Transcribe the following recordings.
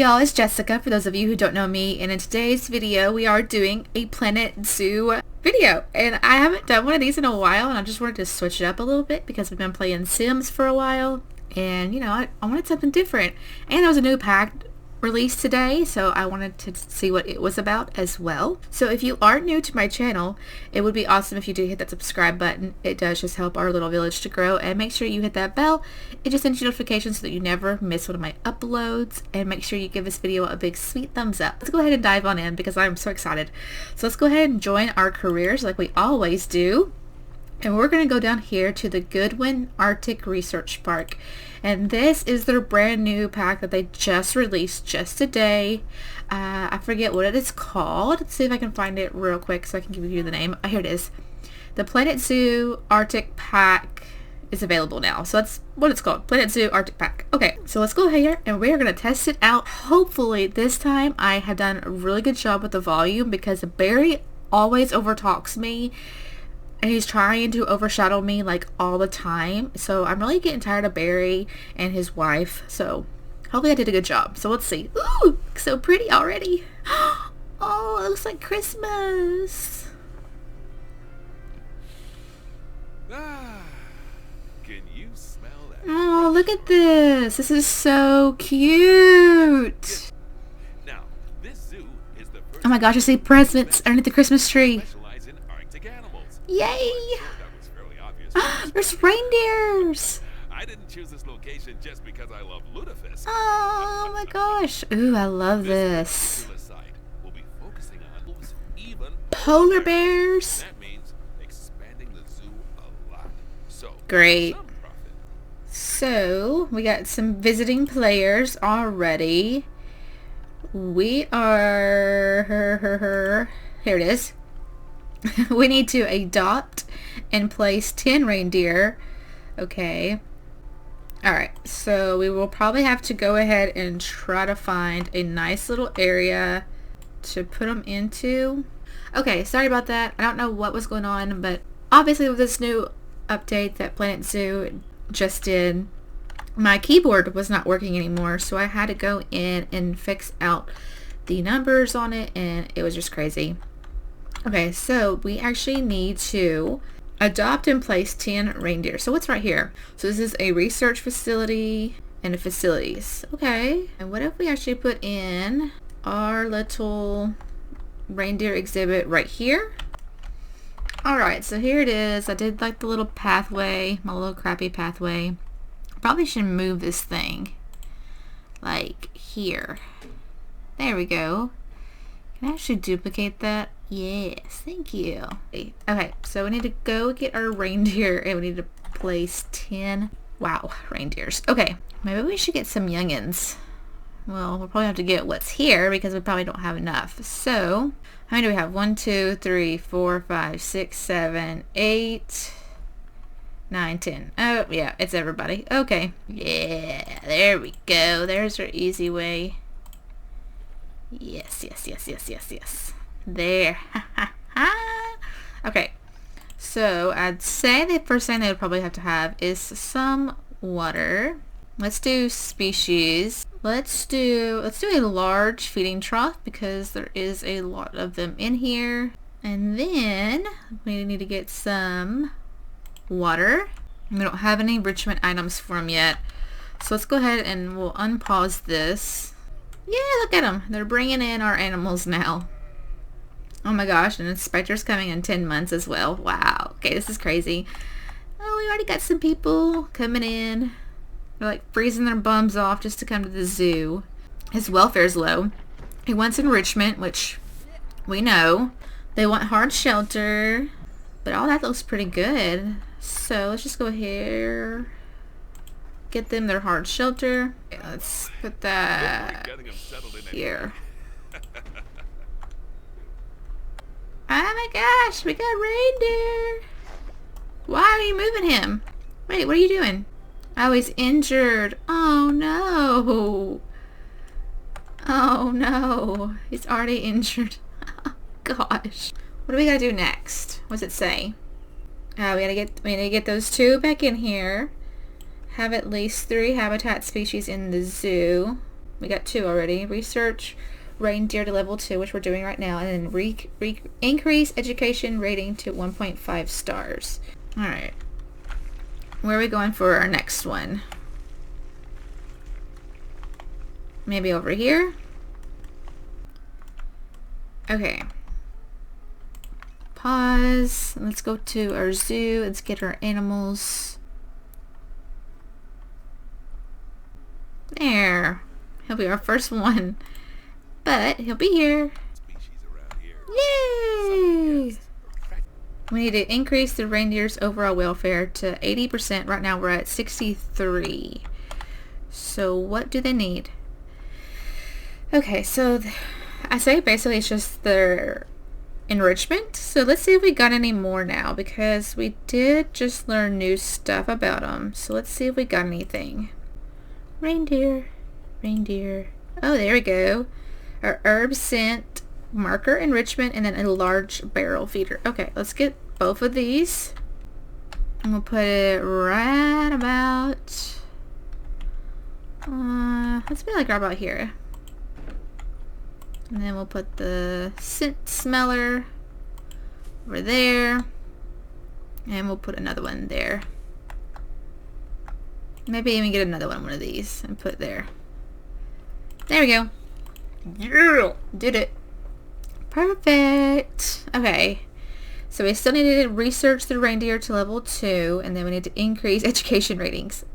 Hey y'all, it's Jessica, for those of you who don't know me, and in today's video we are doing a Planet Zoo video, and I haven't done one of these in a while, and I just wanted to switch it up a little bit because we've been playing Sims for a while, and you know, I wanted something different, and there was a new pack released today, so I wanted to see what it was about as well. So if you are new to my channel, it would be awesome if you do hit that subscribe button. It does just help our little village to grow, and make sure you hit that bell. It just sends you notifications so that you never miss one of my uploads, and make sure you give this video a big sweet thumbs up. Let's go ahead and dive on in because I'm so excited. So let's go ahead and join our careers like we always do. And we're going to go down here to the Goodwin Arctic Research Park. And this is their brand new pack that they just released just today. I forget what it is called. Let's see if I can find it real quick so I can give you the name. Oh, here it is. The Planet Zoo Arctic Pack is available now. So that's what it's called. Planet Zoo Arctic Pack. Okay, so let's go here and we're going to test it out. Hopefully this time I have done a really good job with the volume because Barry always overtalks me. And he's trying to overshadow me like all the time. So I'm really getting tired of Barry and his wife. So hopefully I did a good job. So let's see. Ooh, so pretty already. Oh, it looks like Christmas. Ah, can you smell that? Oh, look at this. This is so cute. Now, this zoo is the first. Oh my gosh, I see presents underneath the Christmas tree. Specialize in Arctic animals. Yay. That was fairly obvious. There's reindeers. I didn't choose this location just because I love lutefisk. Oh my gosh. Ooh, I love this. Side will be focusing on wolves, even Polar bears. That means expanding the zoo a lot. So Great. some profit. So we got some visiting players already. We are here it is. We need to adopt and place 10 reindeer. Okay. Alright, so we will probably have to go ahead and try to find a nice little area to put them into. Okay, sorry about that. I don't know what was going on, but obviously with this new update that Planet Zoo just did, my keyboard was not working anymore, so I had to go in and fix out the numbers on it, and it was just crazy. Okay, so we actually need to adopt and place 10 reindeer. So what's right here? So this is a research facility and facilities. Okay, and what if we actually put in our little reindeer exhibit right here? Alright, so here it is. I did like the little pathway, my little crappy pathway. Probably should move this thing like here. There we go. Can I actually duplicate that? Yes, thank you. Okay, so we need to go get our reindeer and we need to place 10, wow, reindeers. Okay, maybe we should get some youngins. Well, we'll probably have to get what's here because we probably don't have enough. So, how many do we have? 1, 2, 3, 4, 5, 6, 7, 8, 9, 10. Oh, yeah, it's everybody. Okay. Yeah, there we go. There's our easy way. Yes, yes, yes, yes, yes, yes. There. Okay. So, I'd say the first thing they would probably have to have is some water. Let's do species. Let's do a large feeding trough because there is a lot of them in here. And then we need to get some water. We don't have any enrichment items for them yet. So let's go ahead and we'll unpause this. Yeah, look at them. They're bringing in our animals now. Oh my gosh, and Inspector's coming in 10 months as well. Wow. Okay, this is crazy. Oh, we already got some people coming in. They're like freezing their bums off just to come to the zoo. His welfare's low. He wants enrichment, which we know. They want hard shelter. But all that looks pretty good. So let's just go here. Get them their hard shelter. Okay, let's put that here. Oh my gosh, we got reindeer. Why are you moving him? Wait, what are you doing? Oh, he's injured. Oh no. Oh no. He's already injured. Gosh. What do we gotta do next? What's it say? Oh, we need to get those 2 back in here. Have at least 3 habitat species in the zoo. We got 2 already. Research reindeer to level 2, which we're doing right now, and then increase education rating to 1.5 stars. Alright. Where are we going for our next one? Maybe over here? Okay. Pause. Let's go to our zoo. Let's get our animals. There. He'll be our first one. But he'll be here. Yay! We need to increase the reindeer's overall welfare to 80%. Right now we're at 63. So what do they need? Okay, so I say basically it's just their enrichment. So let's see if we got any more now, because we did just learn new stuff about them. So let's see if we got anything. Reindeer. Oh, there we go. Our herb scent, marker enrichment, and then a large barrel feeder. Okay, let's get both of these. And we'll put it right about, let's be like right about here. And then we'll put the scent smeller over there. And we'll put another one there. Maybe even get another one of these and put there. There we go. Yeah! Did it. Perfect. Okay. So we still need to research the reindeer to level 2, and then we need to increase education ratings.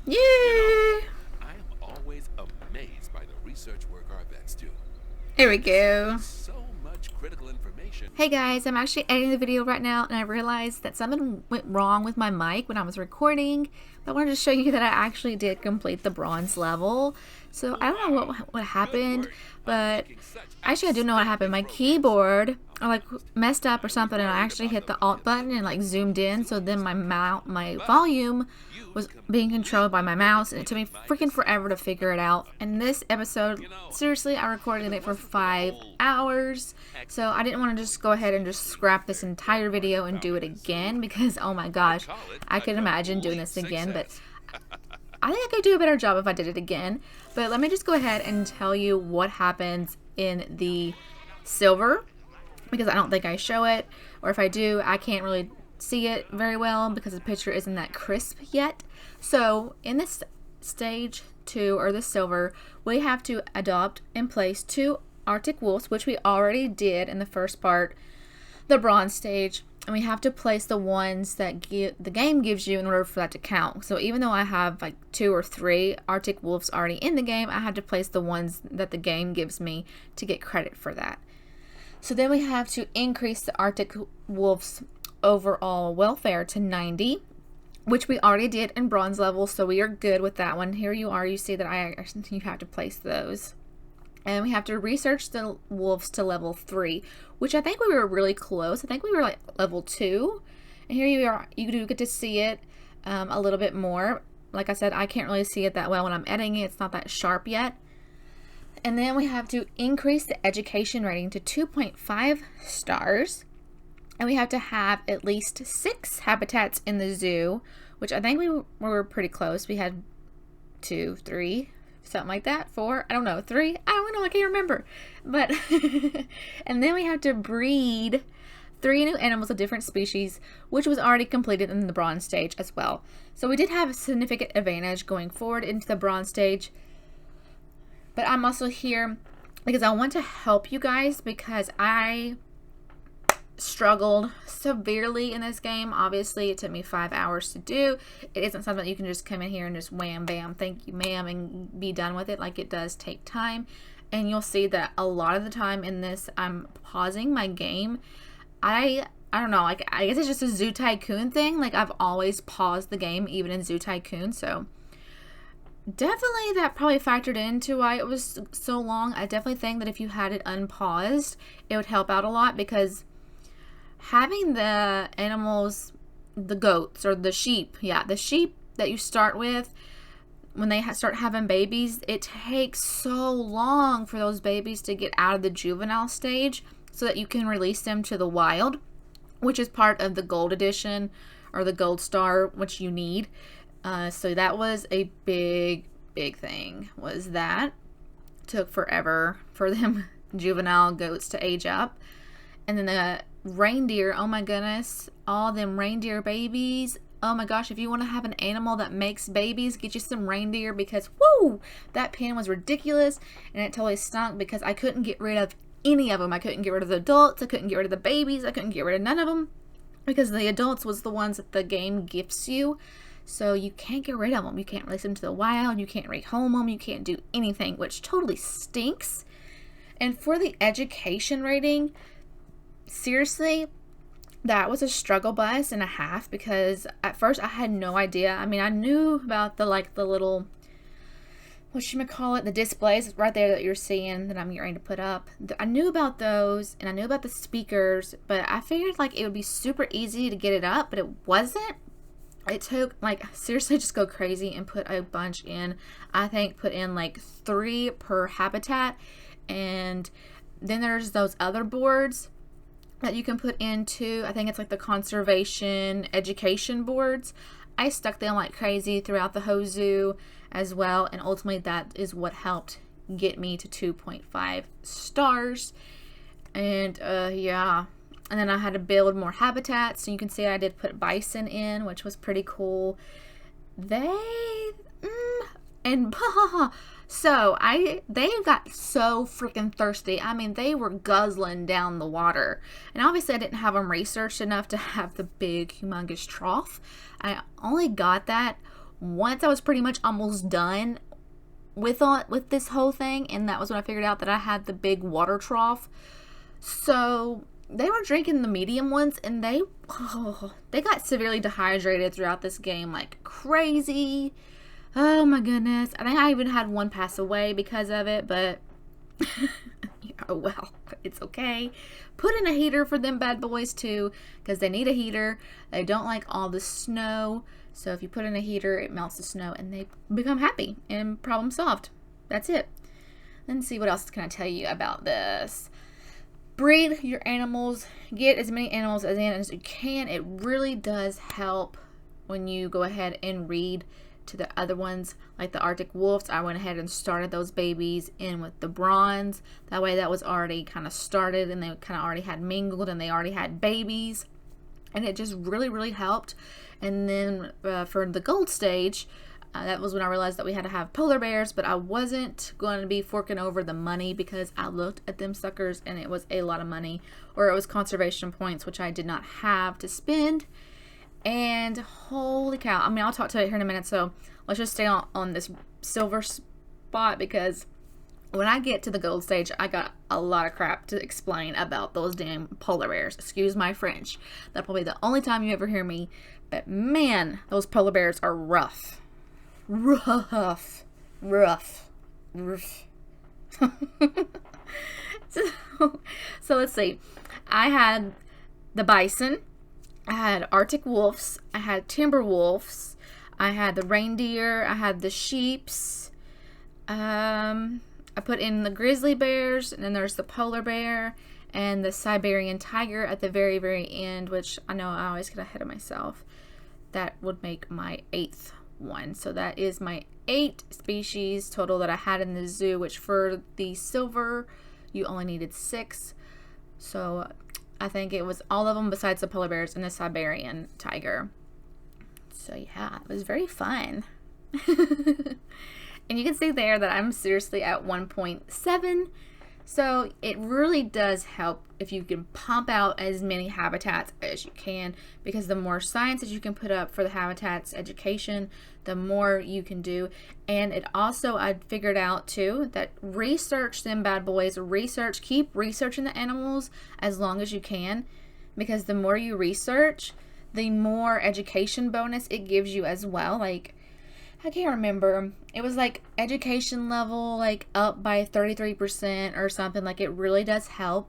Yay! I am always amazed by the research work our vets do. There we go. So much critical information. Hey guys, I'm actually editing the video right now, and I realized that something went wrong with my mic when I was recording. I wanted to show you that I actually did complete the bronze level. So I don't know what happened, but actually I do know what happened. My keyboard like messed up or something, and I actually hit the alt button and like zoomed in, so then my volume was being controlled by my mouse, and it took me freaking forever to figure it out. And this episode, seriously, I recorded it for 5 hours, so I didn't want to just go ahead and just scrap this entire video and do it again, because oh my gosh, I could imagine doing this again. But I think I could do a better job if I did it again. But let me just go ahead and tell you what happens in the silver, because I don't think I show it, or if I do, I can't really see it very well because the picture isn't that crisp yet. So in this stage 2, or the silver, we have to adopt and place 2 Arctic wolves, which we already did in the first part, the bronze stage. And we have to place the ones that the game gives you in order for that to count. So even though I have like 2 or 3 Arctic wolves already in the game, I had to place the ones that the game gives me to get credit for that. So then we have to increase the Arctic wolves' overall welfare to 90, which we already did in bronze level, so we are good with that one. Here you are, you see that you have to place those. And we have to research the wolves to level 3, which I think we were really close. I think we were like level 2. And here you are, you do get to see it a little bit more. Like I said, I can't really see it that well when I'm editing it. It's not that sharp yet. And then we have to increase the education rating to 2.5 stars. And we have to have at least 6 habitats in the zoo, which I think we were pretty close. We had 2, 3, something like that, 4, I don't know, 3, I don't know, I can't remember. But and then we have to breed 3 new animals of different species, which was already completed in the bronze stage as well. So we did have a significant advantage going forward into the bronze stage. But I'm also here because I want to help you guys, because I struggled severely in this game. Obviously it took me 5 hours to do. It isn't something you can just come in here and just wham bam, thank you ma'am, and be done with it. Like, it does take time, and you'll see that a lot of the time in this I'm pausing my game. I don't know, like, I guess it's just a Zoo Tycoon thing. Like, I've always paused the game even in Zoo Tycoon, so definitely that probably factored into why it was so long. I definitely think that if you had it unpaused, it would help out a lot, because having the animals, the goats or the sheep, the sheep that you start with, when they start having babies, it takes so long for those babies to get out of the juvenile stage so that you can release them to the wild, which is part of the gold edition or the gold star, which you need. So that was a big big thing was that took forever for them juvenile goats to age up. And then the reindeer, oh my goodness, all them reindeer babies. Oh my gosh, if you want to have an animal that makes babies, get you some reindeer, because whoo, that pen was ridiculous, and it totally stunk because I couldn't get rid of any of them. I couldn't get rid of the adults, I couldn't get rid of the babies, I couldn't get rid of none of them, because the adults was the ones that the game gifts you. So you can't get rid of them. You can't release them to the wild, you can't rehome them, you can't do anything, which totally stinks. And for the education rating, seriously, that was a struggle bus and a half, because at first I had no idea. I mean, I knew about the little, the displays right there that you're seeing that I'm getting ready to put up. I knew about those, and I knew about the speakers, but I figured like it would be super easy to get it up, but it wasn't. It took, like, seriously, just go crazy and put a bunch in. I think put in like 3 per habitat, and then there's those other boards that you can put into. I think it's like the conservation education boards. I stuck them like crazy throughout the whole zoo as well, and ultimately that is what helped get me to 2.5 stars. And yeah, and then I had to build more habitats, so you can see I did put bison in, which was pretty cool. So they got so freaking thirsty. I mean, they were guzzling down the water. And obviously I didn't have them researched enough to have the big humongous trough. I only got that once I was pretty much almost done with this whole thing, and that was when I figured out that I had the big water trough. So they were drinking the medium ones, and they got severely dehydrated throughout this game like crazy. Oh my goodness. I think I even had one pass away because of it, but oh well, it's okay. Put in a heater for them bad boys too, because they need a heater. They don't like all the snow, so if you put in a heater, it melts the snow and they become happy, and problem solved. That's it. Let's see, what else can I tell you about this? Breed your animals. Get as many animals as you can. It really does help when you go ahead and read to the other ones, like the Arctic wolves. I went ahead and started those babies in with the bronze. That way that was already kind of started, and they kind of already had mingled, and they already had babies, and it just really helped. And then for the gold stage, that was when I realized that we had to have polar bears, but I wasn't going to be forking over the money, because I looked at them suckers and it was a lot of money, or it was conservation points, which I did not have to spend. And holy cow, I mean, I'll talk to it here in a minute, so let's just stay on this silver spot, because when I get to the gold stage, I got a lot of crap to explain about those damn polar bears. Excuse my French. That'll probably be the only time you ever hear me, but man, those polar bears are rough. Rough. So let's see. I had the bison, I had Arctic wolves, I had timber wolves, I had the reindeer, I had the sheeps, I put in the grizzly bears, and then there's the polar bear and the Siberian tiger at the very end, which I know I always get ahead of myself. That would make my 8th one. So that is my 8 species total that I had in the zoo, which for the silver you only needed 6. So I think it was all of them besides the polar bears and the Siberian tiger. So yeah, it was very fun. And you can see there that I'm seriously at 1.7. So it really does help if you can pump out as many habitats as you can, because the more science that you can put up for the habitats education, the more you can do. And it also, I figured out too, that research them bad boys, keep researching the animals as long as you can, because the more you research, the more education bonus it gives you as well. Like, I can't remember. It was like education level, like up by 33% or something. Like, it really does help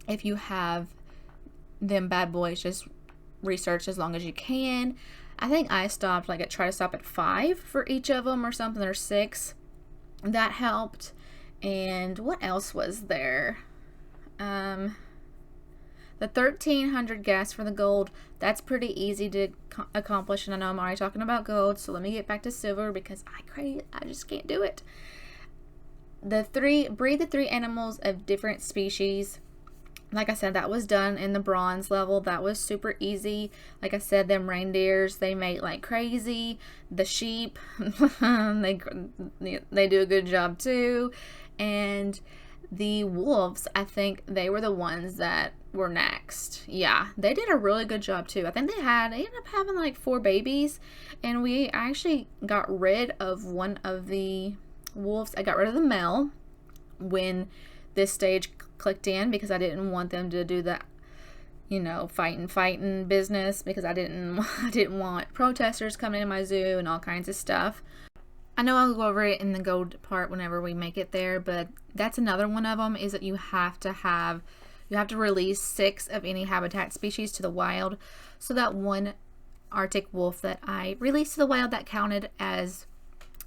if you have them bad boys just research as long as you can. I think I stopped, like, try to stop at 5 for each of them or something, or 6. That helped. And what else was there? The The 1,300 gas for the gold, that's pretty easy to accomplish. And I know I'm already talking about gold, so let me get back to silver because I just can't do it. Breed the 3 animals of different species. Like I said, that was done in the bronze level. That was super easy. Like I said, them reindeers, they mate like crazy. The sheep, they do a good job too. And the wolves, I think they were the ones that were next. Yeah, they did a really good job too. I think they ended up having like 4 babies. And we actually got rid of one of the wolves. I got rid of the male when this stage clicked in because I didn't want them to do that, fighting business, because I didn't want protesters coming in my zoo and all kinds of stuff. I know I'll go over it in the gold part whenever we make it there, but that's another one of them, is that you have to release 6 of any habitat species to the wild. So that one Arctic wolf that I released to the wild, that counted as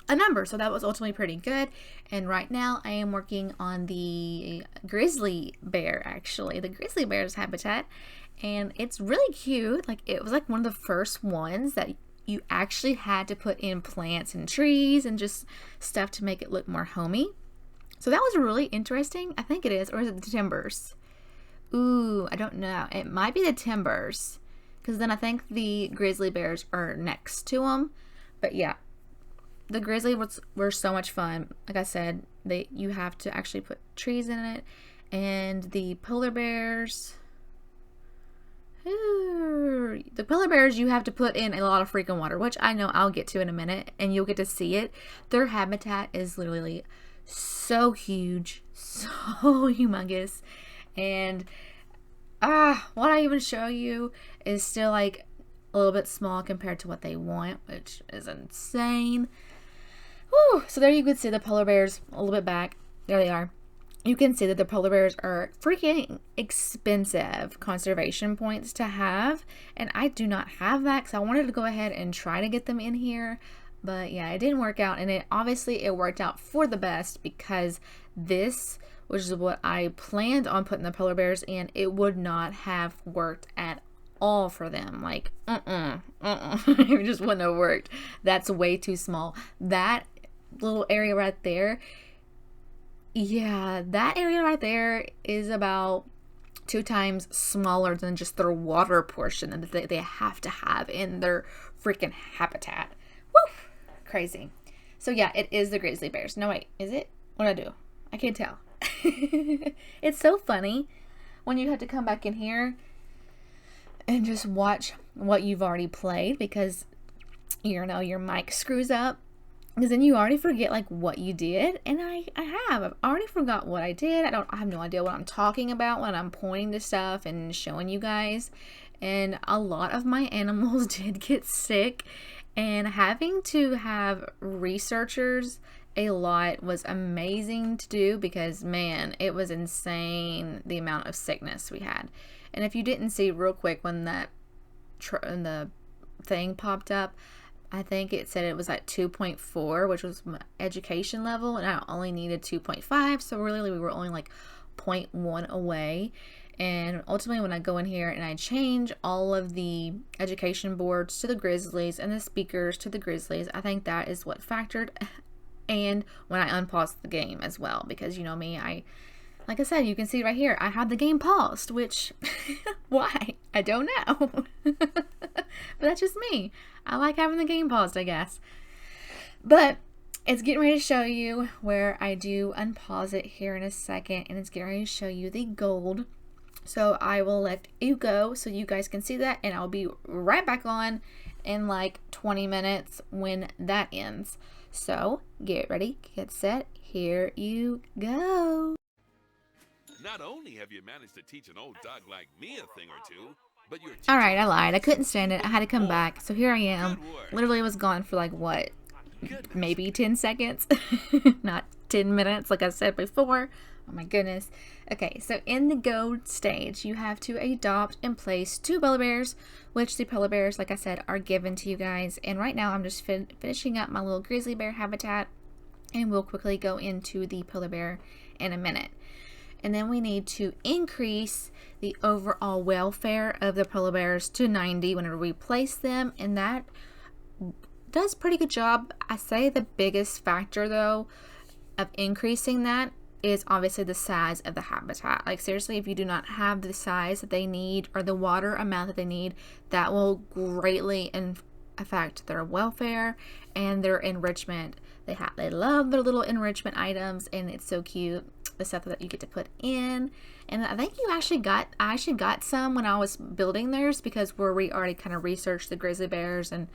a number, so that was ultimately pretty good. And right now I am working on the grizzly bear, actually, the grizzly bear's habitat, and it's really cute. Like, it was like one of the first ones that you actually had to put in plants and trees and just stuff to make it look more homey. So that was really interesting. I think it is, or is it the timbers? Ooh, I don't know. It might be the timbers, because then I think the grizzly bears are next to them. But yeah, the grizzly were so much fun. Like I said, you have to actually put trees in it. And the polar bears, you have to put in a lot of freaking water, which I know I'll get to in a minute, and you'll get to see it. Their habitat is literally so huge, so humongous, and what I even show you is still like a little bit small compared to what they want, which is insane. Woo! So there you can see the polar bears a little bit back. There they are. You can see that the polar bears are freaking expensive conservation points to have, and I do not have that, because I wanted to go ahead and try to get them in here, but yeah, it didn't work out. And it worked out for the best, because this, which is what I planned on putting the polar bears in, it would not have worked at all for them. Like, it just wouldn't have worked. That's way too small. That little area right there, that area right there is about 2 times smaller than just their water portion that they have to have in their freaking habitat. Woo! Crazy. So yeah, it is the grizzly bears. No, wait, is it? What did I do? I can't tell. It's so funny when you have to come back in here and just watch what you've already played, because your mic screws up, because then you already forget like what you did. And I've already forgot what I did. I have no idea what I'm talking about when I'm pointing to stuff and showing you guys. And a lot of my animals did get sick, and having to have researchers a lot was amazing to do, because man, it was insane the amount of sickness we had. And if you didn't see real quick when the thing popped up, I think it said it was at 2.4, which was my education level, and I only needed 2.5, so really we were only like 0.1 away. And ultimately, when I go in here and I change all of the education boards to the grizzlies and the speakers to the grizzlies, I think that is what factored. And when I unpaused the game as well, because you know me, like I said, you can see right here, I had the game paused, which, why? I don't know. But that's just me. I like having the game paused, I guess. But it's getting ready to show you where I do unpause it here in a second, and it's getting ready to show you the gold. So I will let you go so you guys can see that, and I'll be right back on in like 20 minutes when that ends. So get ready, get set, here you go. Not only have you managed to teach an old dog like me a thing or two, but you're Alright, I lied. I couldn't stand it. I had to come back. So here I am. Literally was gone for like what? Maybe 10 seconds? Not 10 minutes like I said before. Oh my goodness. Okay, so in the gold stage, you have to adopt and place 2 polar bears, which the polar bears, like I said, are given to you guys. And right now I'm just finishing up my little grizzly bear habitat, and we'll quickly go into the polar bear in a minute. and then we need to increase the overall welfare of the polar bears to 90 whenever we place them, and that does a pretty good job. I say the biggest factor though of increasing that is obviously the size of the habitat. Like seriously, if you do not have the size that they need or the water amount that they need, that will greatly affect their welfare and their enrichment. They love their little enrichment items, and it's so cute, the stuff that you get to put in. And I think I actually got some when I was building theirs, because we already kind of researched the grizzly bears and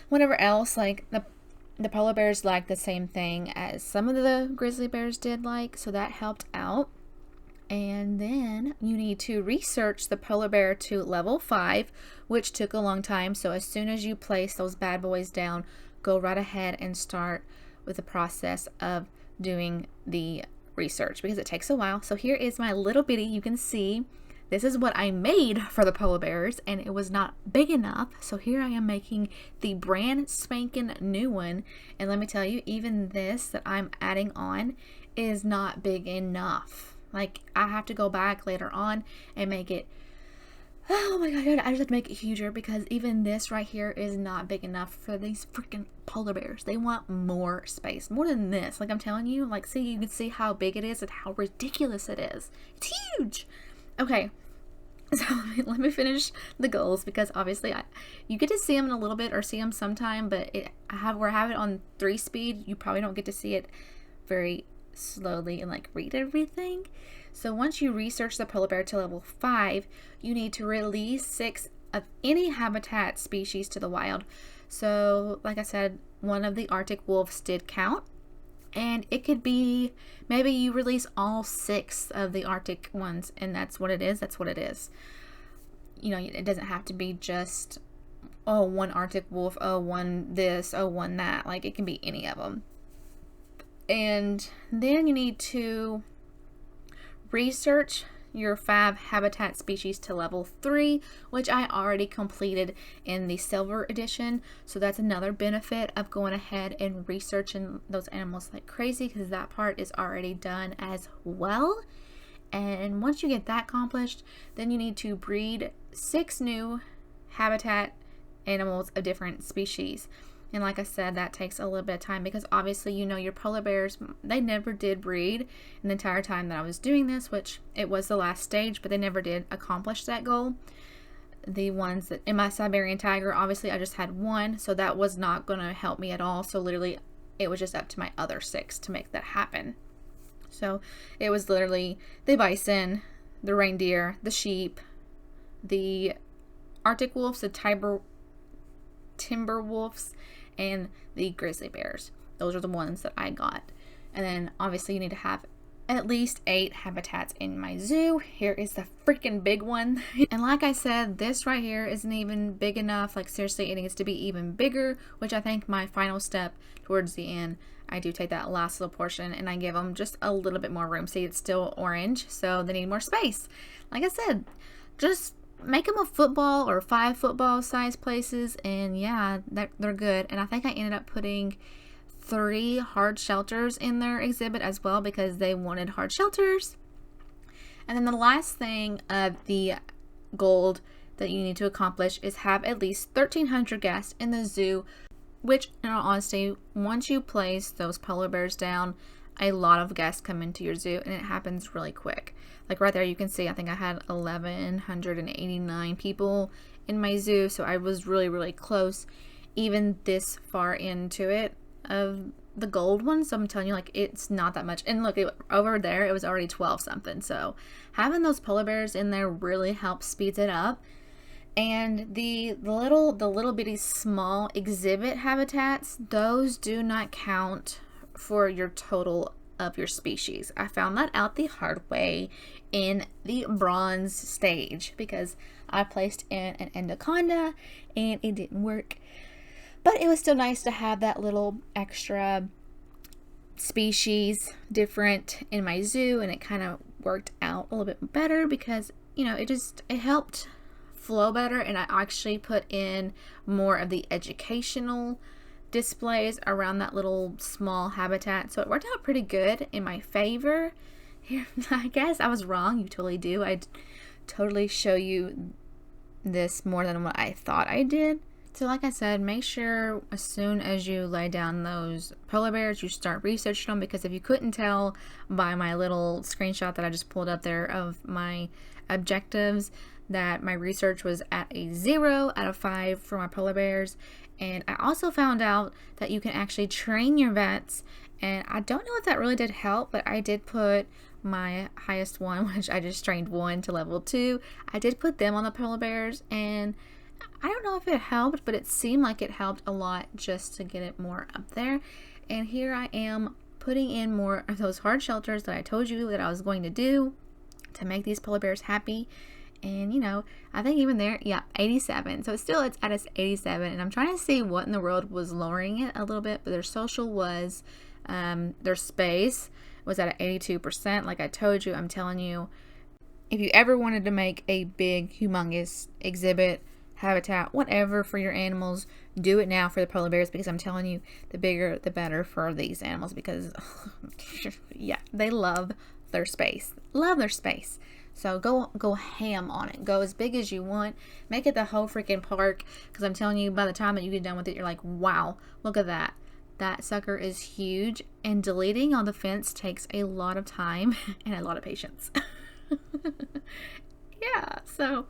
whatever else. Like the polar bears like the same thing as some of the grizzly bears did like, so that helped out. And then you need to research the polar bear to level 5, which took a long time. So as soon as you place those bad boys down, go right ahead and start with the process of doing the research, because it takes a while. So here is my little bitty, you can see this is what I made for the polar bears, and it was not big enough. So here I am making the brand spanking new one. And let me tell you, even this that I'm adding on is not big enough. Like I have to go back later on and make it, oh my god, I just have to make it huger, because even this right here is not big enough for these freaking polar bears. They want more space, more than this. Like I'm telling you, like see, you can see how big it is and how ridiculous it is. It's huge. Okay, so let me finish the goals, because obviously you get to see them in a little bit or see them sometime, but I have it on 3 speed. You probably don't get to see it very slowly and like read everything. So once you research the polar bear to level 5, you need to release 6 of any habitat species to the wild. So like I said, one of the Arctic wolves did count, and it could be maybe you release all 6 of the Arctic ones, and that's what it is. That's what it is. You know, it doesn't have to be just, oh, one Arctic wolf, oh, one this, oh, one that. Like it can be any of them. And then you need to research your 5 habitat species to level 3, which I already completed in the silver edition. So that's another benefit of going ahead and researching those animals like crazy, because that part is already done as well. And once you get that accomplished, then you need to breed 6 new habitat animals of different species. And like I said, that takes a little bit of time, because obviously, you know, your polar bears, they never did breed in the entire time that I was doing this, which it was the last stage, but they never did accomplish that goal. The ones that in my Siberian tiger, obviously I just had 1, so that was not going to help me at all. So literally it was just up to my other 6 to make that happen. So it was literally the bison, the reindeer, the sheep, the Arctic wolves, the timber wolves, and the grizzly bears. Those are the ones that I got. And then obviously you need to have at least 8 habitats in my zoo. Here is the freaking big one. And like I said, this right here isn't even big enough. Like seriously, it needs to be even bigger, which I think my final step towards the end, I do take that last little portion and I give them just a little bit more room. See, it's still orange, so they need more space. Like I said, just make them a football or 5 football size places, and yeah, they're good. And I think I ended up putting 3 hard shelters in their exhibit as well, because they wanted hard shelters. And then the last thing of the gold that you need to accomplish is have at least 1,300 guests in the zoo, which in all honesty, once you place those polar bears down, a lot of guests come into your zoo, and it happens really quick. Like right there, you can see I think I had 1,189 people in my zoo, so I was really, really close even this far into it of the gold one. So I'm telling you, like, it's not that much. And look, over there it was already 12 something. So having those polar bears in there really helps speeds it up. And the little bitty small exhibit habitats, those do not count for your total of your species. I found that out the hard way in the bronze stage, because I placed in an anaconda and it didn't work. But it was still nice to have that little extra species different in my zoo, and it kind of worked out a little bit better, because you know, it helped flow better. And I actually put in more of the educational displays around that little small habitat, so it worked out pretty good in my favor. here, I guess I was wrong. You totally do. I totally show you this more than what I thought I did. So like I said, make sure as soon as you lay down those polar bears, you start researching them, because if you couldn't tell by my little screenshot that I just pulled up there of my objectives, that my research was at a 0 out of 5 for my polar bears. And I also found out that you can actually train your vets, and I don't know if that really did help, but I did put my highest one, which I just trained 1 to level 2. I did put them on the polar bears, and I don't know if it helped, but it seemed like it helped a lot just to get it more up there. And here I am putting in more of those hard shelters that I told you that I was going to do to make these polar bears happy. And you know, I think even there, yeah, 87. So it's at its 87, and I'm trying to see what in the world was lowering it a little bit. But their social was, their space was at 82%. Like I told you, I'm telling you, if you ever wanted to make a big, humongous exhibit, habitat, whatever for your animals, do it now for the polar bears, because I'm telling you, the bigger the better for these animals, because yeah, they love their space. So go ham on it. Go as big as you want. Make it the whole freaking park, because I'm telling you, by the time that you get done with it, you're like, wow, look at that. That sucker is huge, and deleting on the fence takes a lot of time and a lot of patience. Yeah, so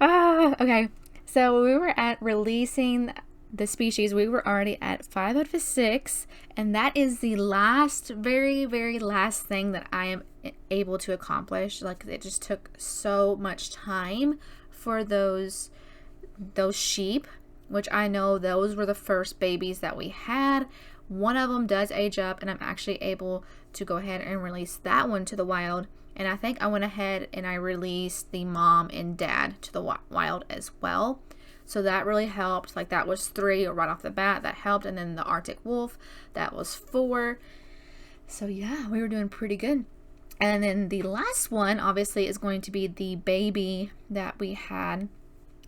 okay. So we were at releasing the species. We were already at 5 out of 6, and that is the last, very, very last thing that I am able to accomplish. Like, it just took so much time for those sheep, which I know those were the first babies that we had. One of them does age up, and I'm actually able to go ahead and release that one to the wild. And I think I went ahead and I released the mom and dad to the wild as well. So that really helped. Like, that was 3 right off the bat. That helped. And then the Arctic wolf, that was 4. So yeah, we were doing pretty good. And then the last one, obviously, is going to be the baby that we had.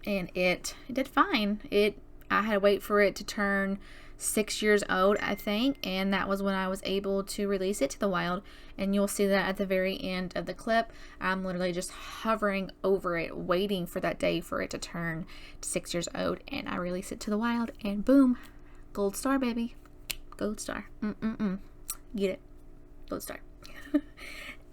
And it did fine. I had to wait for it to turn 6 years old, I think, and that was when I was able to release it to the wild. And you'll see that at the very end of the clip. I'm literally just hovering over it, waiting for that day for it to turn 6 years old, and I release it to the wild, and boom, gold star, baby, gold star. Get it, gold star.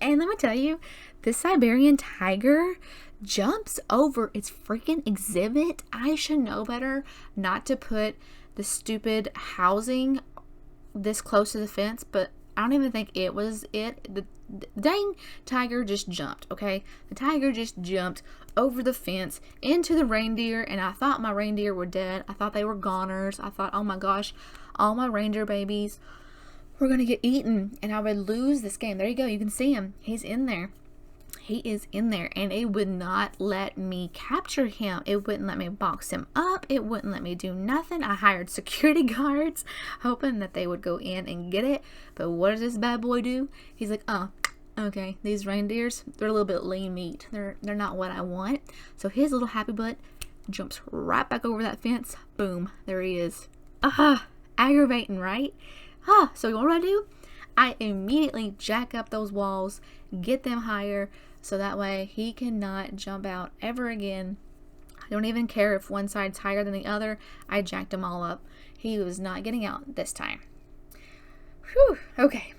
And let me tell you, this Siberian tiger jumps over its freaking exhibit. I should know better not to put the stupid housing this close to the fence, but I don't even think it was it. The dang tiger just jumped, okay? The tiger just jumped over the fence into the reindeer, and I thought my reindeer were dead. I thought they were goners. I thought, oh my gosh, all my reindeer babies were gonna get eaten, and I would lose this game. There you go. You can see him. He's in there. He is in there, and it would not let me capture him. It wouldn't let me box him up. It wouldn't let me do nothing. I hired security guards, hoping that they would go in and get it. But what does this bad boy do? He's like, oh, okay, these reindeers, they're a little bit lean meat. They're not what I want. So his little happy butt jumps right back over that fence. Boom, there he is. Aggravating, right? So what do? I immediately jack up those walls, get them higher, so that way he cannot jump out ever again. I don't even care if one side's higher than the other. I jacked them all up. He was not getting out this time. Whew, okay.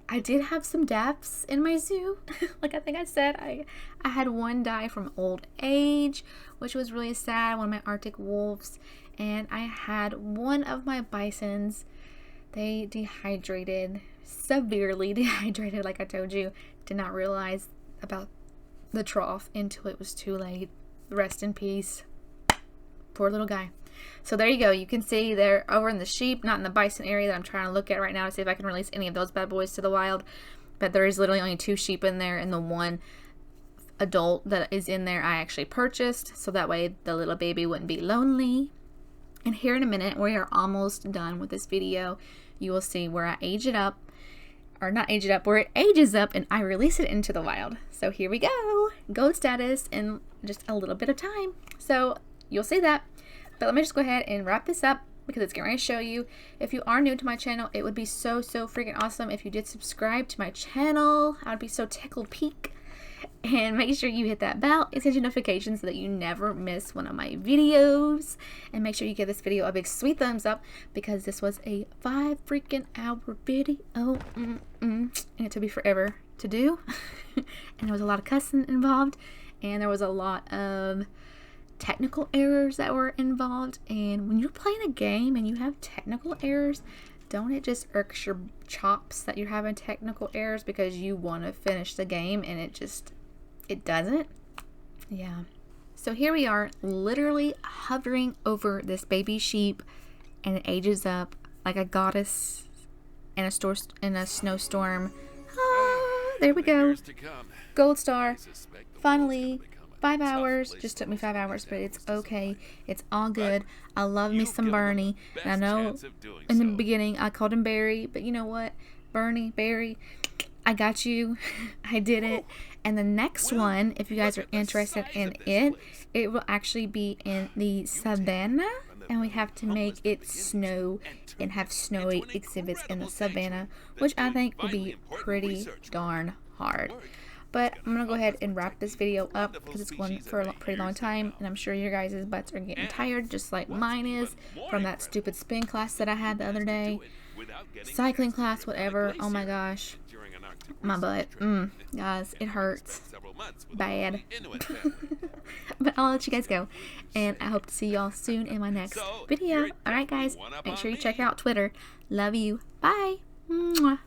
I did have some deaths in my zoo. Like I think I said, I had one die from old age, which was really sad, one of my Arctic wolves. And I had one of my bisons. They dehydrated, severely dehydrated, like I told you. Did not realize about the trough until it was too late. Rest in peace. Poor little guy. So there you go. You can see they're over in the sheep, not in the bison area that I'm trying to look at right now to see if I can release any of those bad boys to the wild. But there is literally only 2 sheep in there, and the one adult that is in there I actually purchased, so that way the little baby wouldn't be lonely. And here in a minute, we are almost done with this video. You will see where I age it up, or not age it up, where it ages up and I release it into the wild. So here we go, gold status in just a little bit of time. So you'll see that. But let me just go ahead and wrap this up. because it's getting ready to show you. If you are new to my channel, it would be so freaking awesome if you did subscribe to my channel. I would be so tickled pink. And make sure you hit that bell and set your notifications so that you never miss one of my videos. And make sure you give this video a big sweet thumbs up, because this was a 5 freaking hour video. And it took me forever to do. And there was a lot of cussing involved. And there was a lot of technical errors that were involved. And when you're playing a game and you have technical errors, don't it just irks your chops that you're having technical errors because you want to finish the game and it doesn't? Yeah. So here we are, literally hovering over this baby sheep, and it ages up like a goddess in a snowstorm. Ah, there we go. Gold star. Finally. 5 hours. Just took me 5 hours, but it's okay. It's all good. I love me some Bernie. And I know in the beginning I called him Barry, but you know what? Bernie, Barry, I got you. I did it. And the next one, if you guys are interested in it, it will actually be in the savannah. And we have to make it snow and have snowy exhibits in the savannah, which I think will be pretty darn hard. But I'm going to go ahead and wrap this video up because it's going for a pretty long time. And I'm sure your guys' butts are getting tired, just like mine is, from that stupid spin class that I had the other day. Cycling class, whatever. Oh my gosh. My butt. Guys, it hurts. Bad. But I'll let you guys go. And I hope to see y'all soon in my next video. Alright guys, make sure you check out Twitter. Love you. Bye. Mwah.